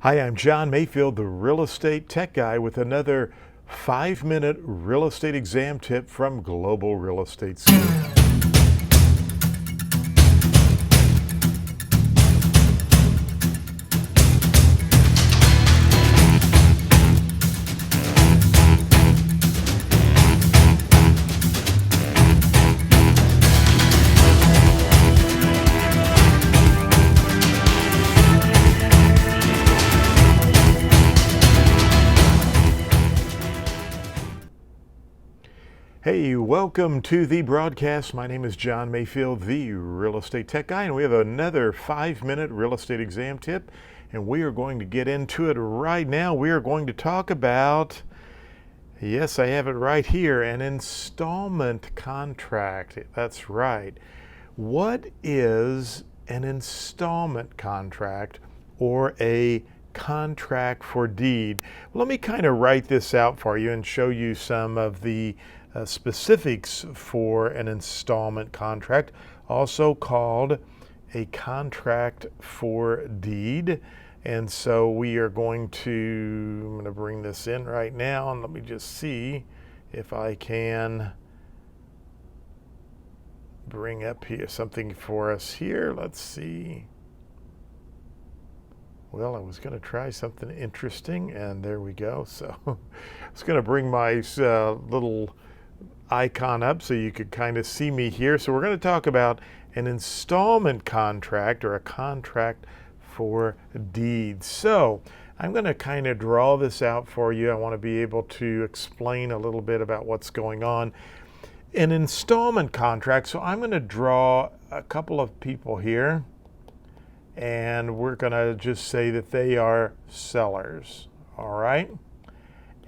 Hi, I'm John Mayfield, the real estate tech guy, with another 5-minute real estate exam tip from Global Real Estate School. Hey, welcome to the broadcast. My name is John Mayfield, the real estate tech guy, and we have another 5-minute real estate exam tip, and we are going to get into it right now. We are going to talk about, yes, I have it right here, an installment contract. That's right. What is an installment contract or a contract for deed? Let me kind of write this out for you and show you some of the specifics for an installment contract, also called a contract for deed. And so we are going to, I'm going to bring this in right now, and let me just see if I can bring up here something for us here. Let's see. Well, I was going to try something interesting, and there we go. So I was going to bring my little icon up so you could kind of see me here. So we're going to talk about an installment contract or a contract for deeds. So I'm going to kind of draw this out for you. I want to be able to explain a little bit about what's going on. An installment contract, so I'm going to draw a couple of people here, and we're going to just say that they are sellers, all right?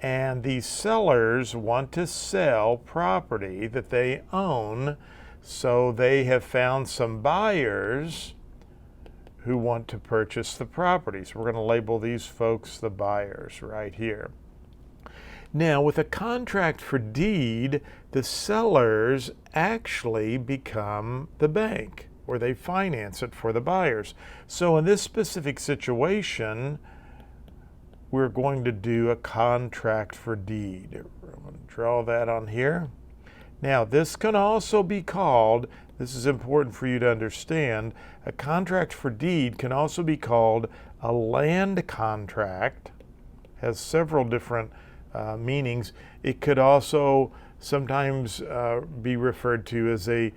And these sellers want to sell property that they own, so they have found some buyers who want to purchase the property. So we're going to label these folks the buyers right here. Now, with a contract for deed, the sellers actually become the bank, or they finance it for the buyers. So in this specific situation, we're going to do a contract for deed. I'm going to draw that on here. Now, this can also be called, this is important for you to understand, a contract for deed can also be called a land contract. Has several different meanings. It could also sometimes be referred to as a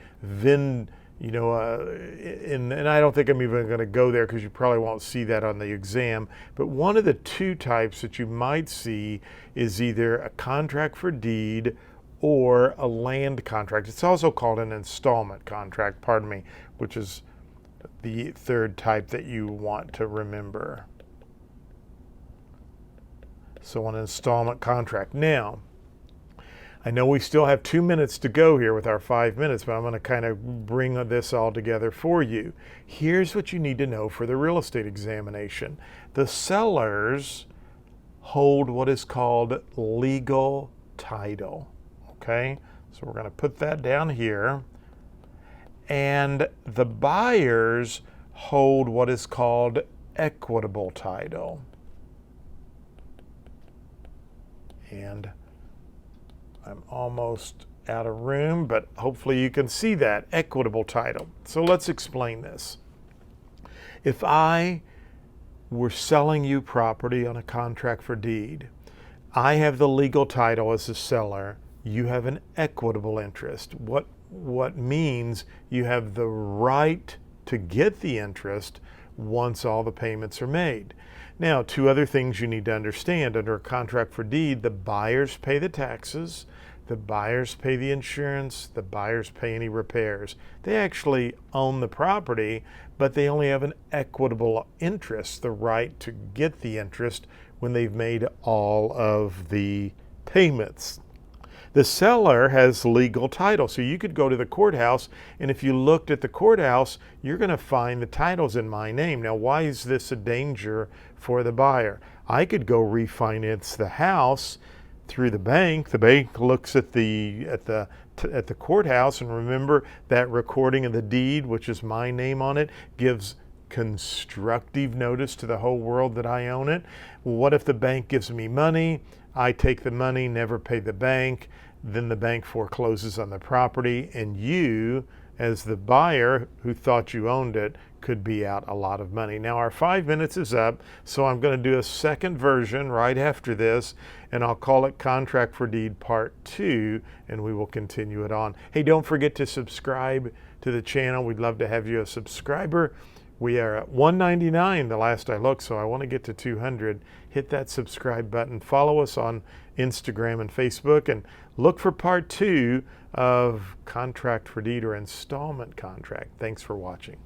and I don't think I'm even going to go there because you probably won't see that on the exam. But one of the two types that you might see is either a contract for deed or a land contract. It's also called an installment contract, which is the third type that you want to remember. So an installment contract. Now, I know we still have 2 minutes to go here with our 5 minutes, but I'm going to kind of bring this all together for you. Here's what you need to know for the real estate examination. The sellers hold what is called legal title. Okay, so we're going to put that down here. And the buyers hold what is called equitable title. And I'm almost out of room, but hopefully you can see that equitable title. So let's explain this. If I were selling you property on a contract for deed, I have the legal title as the seller. You have an equitable interest. What means you have the right to get the interest once all the payments are made. Now, two other things you need to understand. Under a contract for deed, the buyers pay the taxes, the buyers pay the insurance, the buyers pay any repairs. They actually own the property, but they only have an equitable interest, the right to get the interest when they've made all of the payments. The seller has legal title. So you could go to the courthouse, and if you looked at the courthouse, you're going to find the titles in my name. Now, why is this a danger for the buyer? I could go refinance the house through the bank. The bank looks at the courthouse, and remember that recording of the deed, which is my name on it, gives constructive notice to the whole world that I own it. Well, what if the bank gives me money? I take the money, never pay the bank, then the bank forecloses on the property, and you, as the buyer who thought you owned it, could be out a lot of money. Now our 5 minutes is up, so I'm going to do a second version right after this, and I'll call it Contract for Deed Part 2, and we will continue it on. Hey, don't forget to subscribe to the channel. We'd love to have you a subscriber. We are at 199 the last I looked, so I want to get to 200. Hit that subscribe button. Follow us on Instagram and Facebook, and look for Part 2 of Contract for Deed or Installment Contract. Thanks for watching.